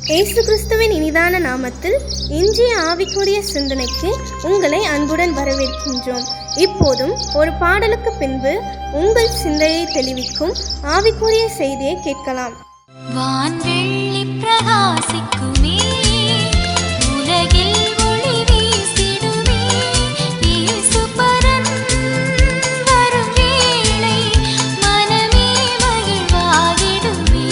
இயேசு கிறிஸ்துவின் இனிதான நாமத்தில் இன்றைய ஆவிக்குரிய சிந்தனைக்கு உங்களை அன்புடன் வரவேற்கின்றோம். இப்போதும் ஒரு பாடலுக்கு பின்பு உங்கள் சிந்தையை தெளிவிக்கும் ஆவிக்குரிய செய்தியை கேட்கலாம். வான்வெள்ளி பிரகாசிக்குமே, உலகில் ஒளி வீசிடுமே, இயேசு பரன் வரும் வேளை மனமே மகிழ்வாகிடுமே,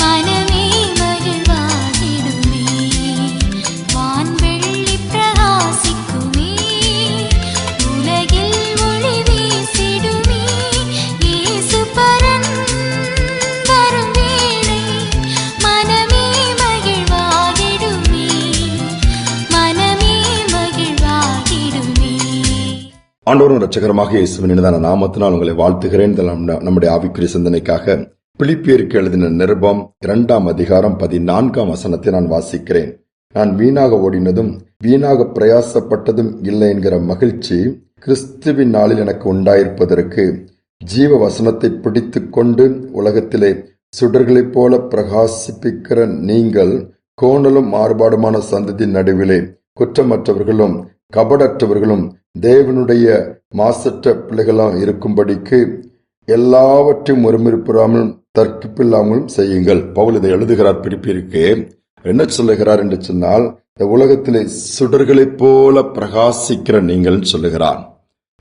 மனமே மகிழ்வாகிடுமே. வான்வெள்ளி பிரகாசிக்குமே, உலகில் ஒளி வீசிடுமே, இயேசு பரன் வரும் வேளை மனமே மகிழ்வாகிடுமே, மனமே மகிழ்வாகிடுமே. ஆண்டவரும் இரட்சகருமாக இயேசுவின் இனிதான நாமத்தினால் உங்களை வாழ்த்துகிறேன். நம்முடைய ஆவிக்குரிய சிந்தனைக்காக பிலிப்பியருக்கு எழுதின நிருபம் 2ஆம் அதிகாரம் 14ஆம் வசனத்தை நான் வாசிக்கிறேன். நான் வீணாக ஓடினதும் வீணாக பிரயாசப்பட்டதும் இல்லை என்கிற மகிழ்ச்சி கிறிஸ்துவின் நாளில் எனக்கு உண்டாயிருப்பதற்கு ஜீவ வசனத்தை பிடித்துக் கொண்டு உலகத்திலே சுடர்களைப் போல பிரகாசிப்பிக்கிற நீங்கள் கோணலும் மாறுபாடுமான சந்ததி நடுவிலே குற்றமற்றவர்களும் கபடற்றவர்களும் தேவனுடைய மாசற்ற பிள்ளைகளாம் இருக்கும்படிக்கு எல்லாவற்றையும் ஒருமிருப்பாமலும் தர்க்கிப்பில்லாமலும் செய்யுங்கள். பவுல் இதை எழுதுகிறார் பிலிப்பியருக்கு. என்ன சொல்லுகிறார் என்று சொன்னால், இந்த உலகத்திலே சுடர்களைப் போல பிரகாசிக்கிற நீங்கள் சொல்லுகிறார்.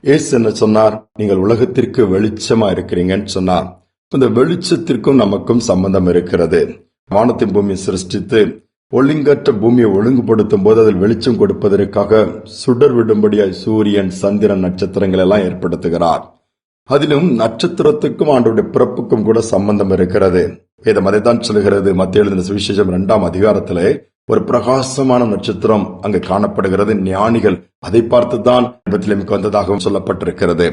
இயேசு என்ன சொன்னார்? நீங்கள் உலகத்திற்கு வெளிச்சமா இருக்கிறீங்கன்னு சொன்னார். இந்த வெளிச்சத்திற்கும் நமக்கும் சம்பந்தம் இருக்கிறது. வானத்தின் பூமியை சிருஷ்டித்து ஒழுங்கற்ற பூமியை ஒழுங்குபடுத்தும் போது அதில் வெளிச்சம் கொடுப்பதற்காக சுடர் விடும்படியாய் சூரியன், சந்திரன், நட்சத்திரங்கள் எல்லாம் ஏற்படுத்துகிறார். அதிலும் நட்சத்திரத்துக்கும் ஆண்டவருடைய பிறப்புக்கும் கூட சம்பந்தம் இருக்கிறது. வேதம் அதைத்தான் சொல்லுகிறது. மத்திய எழுதின சுவிசேஷம் 2ஆம் அதிகாரத்திலே ஒரு பிரகாசமான நட்சத்திரம் அங்கு காணப்படுகிறது. ஞானிகள் அதை பார்த்துதான் பெத்லெஹேமுக்கு வந்ததாகவும் சொல்லப்பட்டிருக்கிறது.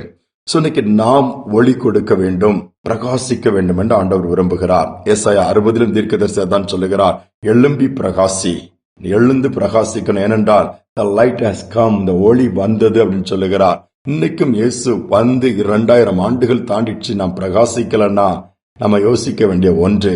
இன்னைக்கு நாம் ஒளி கொடுக்க வேண்டும், பிரகாசிக்க வேண்டும் என்று ஆண்டவர் விரும்புகிறார். ஏசாயா 60 தீர்க்கதரிசி தான் சொல்லுகிறார், எழும்பி பிரகாசி, எழுந்து பிரகாசிக்கணும். ஏனென்றால் the light has come, இந்த ஒளி வந்தது அப்படின்னு சொல்லுகிறார். இன்னைக்கும் இயேசு வந்து 2000 ஆண்டுகள் தாண்டிச்சு. நாம் பிரகாசிக்கலன்னா நம்ம யோசிக்க வேண்டிய ஒன்று,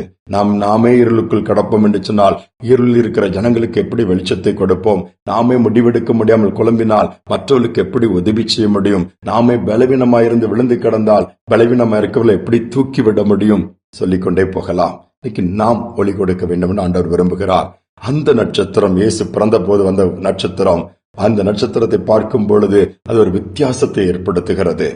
நாமே இருளுக்குள் கடப்போம் என்று சொன்னால் இருளில் இருக்கிற ஜனங்களுக்கு எப்படி வெளிச்சத்தை கொடுப்போம்? நாமே முடிவெடுக்க முடியாமல் குழம்பினால் மற்றவர்களுக்கு எப்படி உதவி செய்ய முடியும்? நாமே பலவீனமாயிருந்து விழுந்து கிடந்தால் பலவீனமா இருக்கவர்களை எப்படி தூக்கிவிட முடியும்? சொல்லிக்கொண்டே போகலாம். இன்னைக்கு நாம் ஒளி கொடுக்க வேண்டும் என்று ஆண்டவர் விரும்புகிறார். அந்த நட்சத்திரம் இயேசு பிறந்த போது வந்த நட்சத்திரம், அந்த நட்சத்திரத்தை பார்க்கும் பொழுது அது ஒரு வித்தியாசத்தை ஏற்படுத்துகிறது.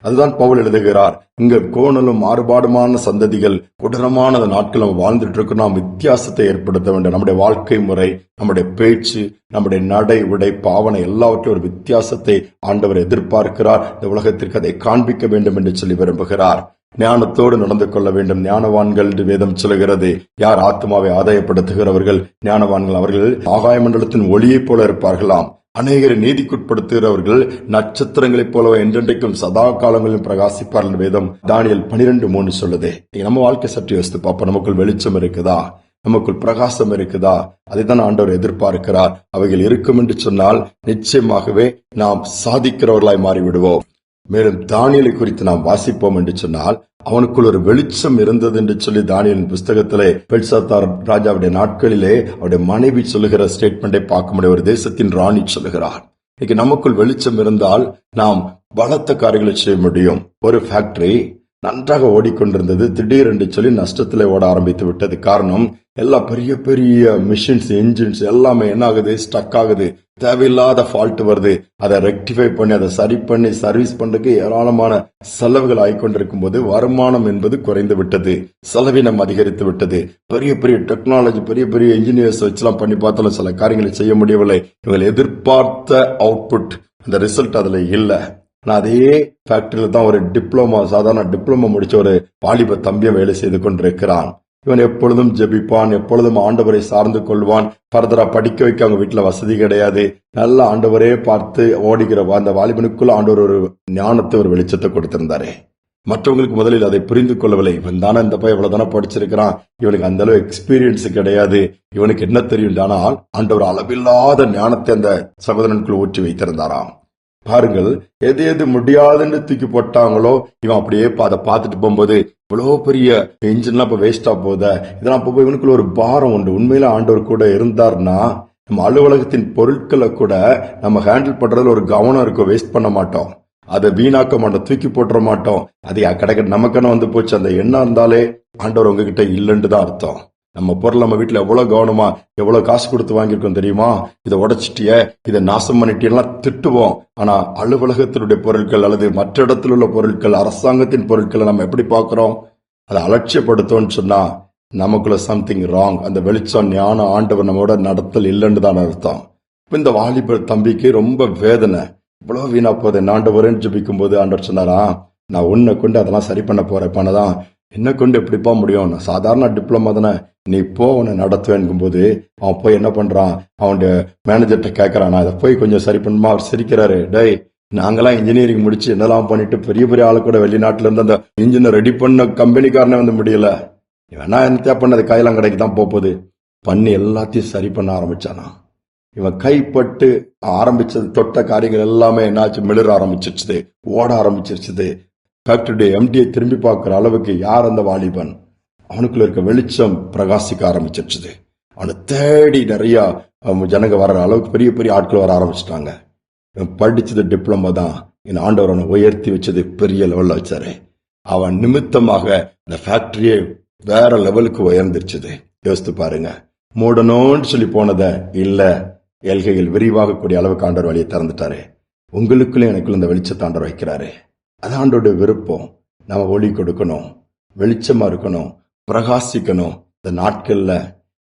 அதுதான் பவுல் எழுதுகிறார். இங்க கோணலும் மாறுபாடுமான சந்ததிகள், கொடூரமான நாட்கள் நம்ம வாழ்ந்துட்டு இருக்கோம். நாம் வித்தியாசத்தை ஏற்படுத்த வேண்டும். நம்முடைய வாழ்க்கை முறை, நம்முடைய பேச்சு, நம்முடைய நடை, உடை, பாவனை எல்லாவற்றையும் ஒரு வித்தியாசத்தை ஆண்டவர் எதிர்பார்க்கிறார். இந்த உலகத்திற்கு அதை காண்பிக்க வேண்டும் என்று சொல்லி விரும்புகிறார். ஞானத்தோடு நடந்து கொள்ள வேண்டும். ஞானவான்கள் என்று வேதம் சொல்லுகிறது. யார் ஆத்மாவை ஆதாயப்படுத்துகிறவர்கள் ஞானவான்கள். அவர்கள் ஆகாய மண்டலத்தின் ஒளியைப் போல இருப்பார்களாம். அநேகரை நீதிக்குட்படுத்துகிறவர்கள் நட்சத்திரங்களைப் போலவே என்றென்றைக்கும் சதா காலங்களிலும் பிரகாசிப்பார்கள். வேதம் தானியேல் 12:3 சொல்லுது. நம்ம வாழ்க்கை சற்று யோசித்து பார்ப்போம். நமக்குள் வெளிச்சம் இருக்குதா? நமக்குள் பிரகாசம் இருக்குதா? அதைத்தான் ஆண்டவர் எதிர்பார்க்கிறார். அவைகள் இருக்கும் என்று சொன்னால் நிச்சயமாகவே நாம் சாதிக்கிறவர்களாய் மாறிவிடுவோம். மேலும் தானியேலை குறித்து நாம் வாசிப்போம் என்று சொன்னால், அவனுக்குள் ஒரு வெளிச்சம் இருந்தது என்று சொல்லி தானியேலின் புஸ்தகத்திலே பெல்சாத்தார் ராஜாவுடைய நாட்களிலே அவருடைய மனைவி சொல்லுகிற ஸ்டேட்மெண்டை பார்க்க முடியும். ஒரு தேசத்தின் ராணி சொல்லுகிறார். இன்னைக்கு நமக்குள் வெளிச்சம் இருந்தால் நாம் பலத்த காரியங்களை செய்ய முடியும். ஒரு ஃபேக்டரி நன்றாக ஓடிக்கொண்டிருந்தது, திடீரென்று சொல்லி நஷ்டத்திலே ஓட ஆரம்பித்து விட்டது. காரணம், எல்லா பெரிய பெரிய மிஷின்ஸ், என்ஜின்ஸ் எல்லாமே என்ன ஆகுது? ஸ்டக் ஆகுது. தேவையில்லாத ஃபால்ட் வருது. அதை ரெக்டிஃபை பண்ணி அதை சரி பண்ணி சர்வீஸ் பண்றதுக்கு ஏராளமான செலவுகள் ஆகிக்கொண்டிருக்கும் போது வருமானம் என்பது குறைந்து விட்டது. செலவினம் அதிகரித்து விட்டது. பெரிய பெரிய டெக்னாலஜி, பெரிய பெரிய இன்ஜினியர்ஸ் வச்சுலாம் பண்ணி பார்த்தாலும் சில காரியங்களை செய்ய முடியவில்லை. இவங்க எதிர்பார்த்த அவுட்புட், அந்த ரிசல்ட் அதுல இல்ல. அதே ஃபேக்டரியில தான் ஒரு சாதாரண டிப்ளமோ முடிச்ச ஒரு வாலிப தம்பியை வேலை செய்து கொண்டிருக்கிறான். இவன் எப்பொழுதும் ஜெபிப்பான், எப்பொழுதும் ஆண்டவரை சார்ந்து கொள்வான். ஃபர்தரா படிக்க வைக்க அவங்க வீட்டுல வசதி கிடையாது. நல்ல ஆண்டவரே பார்த்து ஓடுகிற அந்த வாலிபனுக்குள்ள ஆண்டவர் ஒரு ஞானத்தை, ஒரு வெளிச்சத்தை கொடுத்திருந்தாரு. மற்றவங்களுக்கு முதலில் அதை புரிந்து கொள்ளவில்லை. இவன் தானே இந்த பையன் இவ்வளவுதானே படிச்சிருக்கிறான், இவனுக்கு அந்த அளவு எக்ஸ்பீரியன்ஸ் கிடையாது, இவனுக்கு என்ன தெரியும். ஆனால் ஆண்டவர் அளவில்லாத ஞானத்தை அந்த சகோதரனுக்குள் ஊற்றி வைத்திருந்தாராம். பாருங்கள், எது எது முடியாதுன்னு தூக்கி போட்டாங்களோ இவன் அப்படியே அதை பார்த்துட்டு போகும்போது இவ்வளவு பெரிய இன்ஜின்லாம் இப்ப வேஸ்டா போத, இதெல்லாம் போய் இவனுக்குள்ள ஒரு பாரம் உண்டு. உண்மையில ஆண்டவர் கூட இருந்தார்னா நம்ம அலுவலகத்தின் பொருட்களை கூட நம்ம ஹேண்டில் பண்றதுல ஒரு கவனம் இருக்கும். வேஸ்ட் பண்ண மாட்டோம், அதை வீணாக்க மாட்டோம், தூக்கி போட்டுற மாட்டோம். அது கிடைக்க நமக்குன்னு வந்து போச்சு அந்த எண்ணம் இருந்தாலே ஆண்டவர் உங்ககிட்ட இல்லைன்னு தான் அர்த்தம். நம்ம பொருள் நம்ம வீட்டுல எவ்வளவு கவனமா எவ்வளவு காசு கொடுத்து வாங்கியிருக்கோம் தெரியுமா? இதை உடைச்சிட்டிய, இதை நாசம் பண்ணிட்டீங்கலாம் திட்டுவோம். ஆனா அலுவலகத்தினுடைய பொருட்கள் அல்லது மற்ற இடத்துல உள்ள பொருட்கள், அரசாங்கத்தின் பொருட்களை நம்ம எப்படி பார்க்கிறோம்? அதை அலட்சியப்படுத்தோம்னு சொன்னா நமக்குள்ள சம்திங் ராங். அந்த வெளிச்சம் ஞான ஆண்டவர் நம்மோட நடத்தல் இல்லைன்னு தான் அர்த்தம். இப்ப இந்த வாலிபர் தம்பிக்கு ரொம்ப வேதனை. இவ்வளவு வீணா போதை ஆண்டவரேன்னு ஜெபிக்கும் போது ஆண்டவர் சொன்னாரா, நான் உன்னை கொண்டு அதெல்லாம் சரி பண்ண போறேன். பண்ணதான் என்ன கொண்டு எப்படிப்பா முடியும்? நான் சாதாரண டிப்ளமா தானே, நீ போ உன்னை நடத்துவேன் போது அவன் போய் என்ன பண்றான், அவனுடைய மேனேஜர்கிட்ட கேட்கறான், நான் இதை போய் கொஞ்சம் சரி பண்ணுமா? அவர் சிரிக்கிறாரு, டேய் நாங்கெல்லாம் இன்ஜினியரிங் முடிச்சு என்னெல்லாம் பண்ணிட்டு பெரிய பெரிய ஆளு கூட வெளிநாட்டுல இருந்து அந்த இன்ஜினை ரெடி பண்ண கம்பெனிக்காரனே வந்து முடியல, வேணா என்ன பண்ணது கையெல்லாம் கடைக்கு தான் போகுது பண்ணி எல்லாத்தையும் சரி பண்ண ஆரம்பிச்சானா. இவன் கைப்பட்டு ஆரம்பிச்சது தொட்ட காரியங்கள் எல்லாமே என்னாச்சு, மிளற ஆரம்பிச்சிருச்சுது, ஓட ஆரம்பிச்சிருச்சுது. ஃபேக்டரி எம்டியை திரும்பி பார்க்கிற அளவுக்கு யார் அந்த வாலிபன்? அவனுக்குள்ள இருக்க வெளிச்சம் பிரகாசிக்க ஆரம்பிச்சிருச்சுது. அவனை தேடி நிறைய ஜனங்க வர அளவுக்கு பெரிய பெரிய ஆட்கள் வர ஆரம்பிச்சிட்டாங்க. இவன் படிச்சது டிப்ளமா தான். என் ஆண்டவர் அவனை உயர்த்தி வச்சது பெரிய லெவல்ல வச்சாரு. அவன் நிமித்தமாக இந்த ஃபேக்டரியே வேற லெவலுக்கு உயர்ந்துருச்சுது. யோசித்து பாருங்க, மூடணும்னு சொல்லி போனத இல்ல, எல்கைகள் விரிவாக கூடிய அளவுக்கு ஆண்டவர் வழியை திறந்துட்டாரு. உங்களுக்குள்ளே எனக்குள்ள இந்த வெளிச்சத்தை ஆண்டவர் வைக்கிறாரு. அது ஆண்டோட விருப்பம். நம்ம ஒளி கொடுக்கணும், வெளிச்சமா இருக்கணும், பிரகாசிக்கணும். இந்த நாட்கள்ல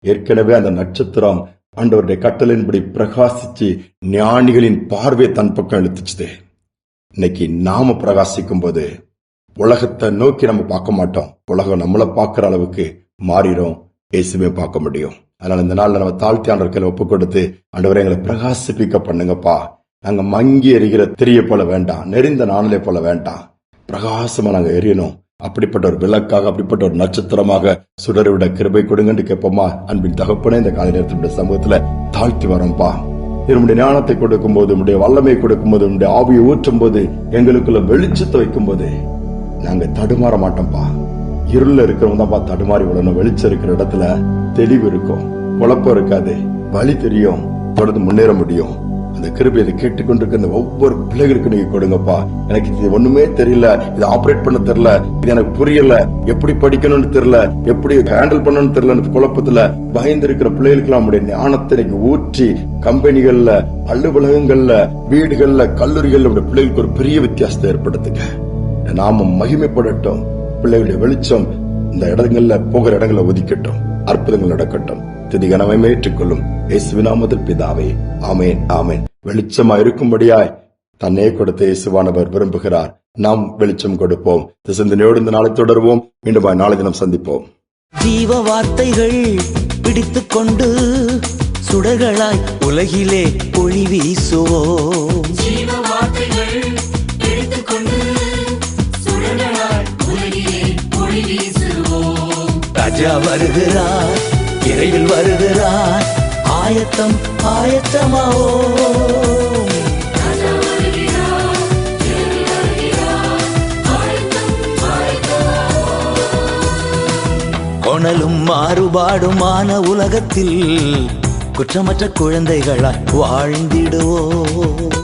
ஏற்கனவே அந்த நட்சத்திரம் ஆண்டவருடைய கட்டளையின்படி பிரகாசிச்சு ஞானிகளின் பார்வை தன் பக்கம் இழுத்துச்சுது. இன்னைக்கு நாம பிரகாசிக்கும் போது உலகத்தை நோக்கி நம்ம பார்க்க மாட்டோம், உலகம் நம்மளை பார்க்கிற அளவுக்கு மாறிடும். இயேசுவே பார்க்க முடியும். அதனால இந்த நாள்ல நம்ம தாழ்த்தி ஆண்டவர்களை ஒப்பு கொடுத்து, ஆண்டவரை எங்களை பிரகாசிப்பிக்க பண்ணுங்கப்பா. நாங்க மங்கி எரிகிற திரிய போல வேண்டாம், நெறிந்த நாணலை போல வேண்டாம், பிரகாசமா நாங்க எரியணும். அப்படிப்பட்ட ஒரு விளக்காக, அப்படிப்பட்ட ஒரு நட்சத்திரமாக சுடர்விட கிருபை கொடுங்கன்னு கேட்போமா? அன்பின் தகப்பனே, இந்த காலை நேரத்தினுடைய சமூகத்துல தாழ்த்தி வரோம்ப்பா. என்னுடைய ஞானத்தை கொடுக்கும் போது, உடைய வல்லமை கொடுக்கும் போது, உடைய ஆவியை ஊற்றும் போது, எங்களுக்குள்ள வெளிச்சத்தை வைக்கும் போது நாங்க தடுமாற மாட்டோம்ப்பா. இருள இருக்கிறவங்க தான்ப்பா தடுமாறி விடணும். வெளிச்சம் இருக்கிற இடத்துல தெளிவு இருக்கும், குழப்பம் இருக்காது, வழி தெரியும், தொடர்ந்து முன்னேற முடியும். அந்த கிருபையை கேட்டுக்கொண்டிருக்க இந்த ஒவ்வொரு பிள்ளைகளுக்கு நீங்க கொடுங்கப்பா. எனக்கு இது ஒண்ணுமே தெரியல, இதை ஆபரேட் பண்ண தெரியல, இது எனக்கு புரியல, எப்படி படிக்கணும்னு தெரியல, எப்படி ஹேண்டில் பண்ணணும்னு தெரியல, குழப்பத்துல பயந்து இருக்கிற பிள்ளைகளுக்கு நம்முடைய ஞானத்தை நீங்க ஊற்றி கம்பெனிகள்ல, அலுவலகங்கள்ல, வீடுகள்ல, கல்லூரிகள்ல உடைய பிள்ளைகளுக்கு ஒரு பெரிய வித்தியாசத்தை ஏற்படுத்துங்க. நாம மகிமைப்படட்டும். பிள்ளைகளுடைய வெளிச்சம் இந்த இடங்கள்ல போகிற இடங்களை ஒதுக்கட்டும். அற்புதங்கள் நடக்கட்டும். துதிகனமே ஏற்றுக்கொள்ளும் இயேசுவின் நாமத்தில் பிதாவே, ஆமேன், ஆமேன். வெளிச்சமா இருக்கும்படியாய் தன்னை கொடுத்த இயேசுவானவர் விரும்புகிறார். நாம் வெளிச்சம் கொடுப்போம். சிந்தனையோடு இந்த நாளை தொடர்வோம். மீண்டும் நாளை தினம் சந்திப்போம். ஜீவ வார்த்தைகள் பிடித்துக் கொண்டு சுடர்களாய் உலகிலே ஒளி வீசுவோம். ஜீவ வார்த்தைகள் எடுத்துக் கொண்டு சுடர்களாய் உலகிலே ஒளி வீசுவோம். ராஜா வருகிறார், இறையில் வருகிறார், ஆயத்தம் ஆயத்தமாவோ. கொணலும் மாறுபாடுமான உலகத்தில் குற்றமற்ற குழந்தைகளாய் வாழ்ந்திடுவோம்.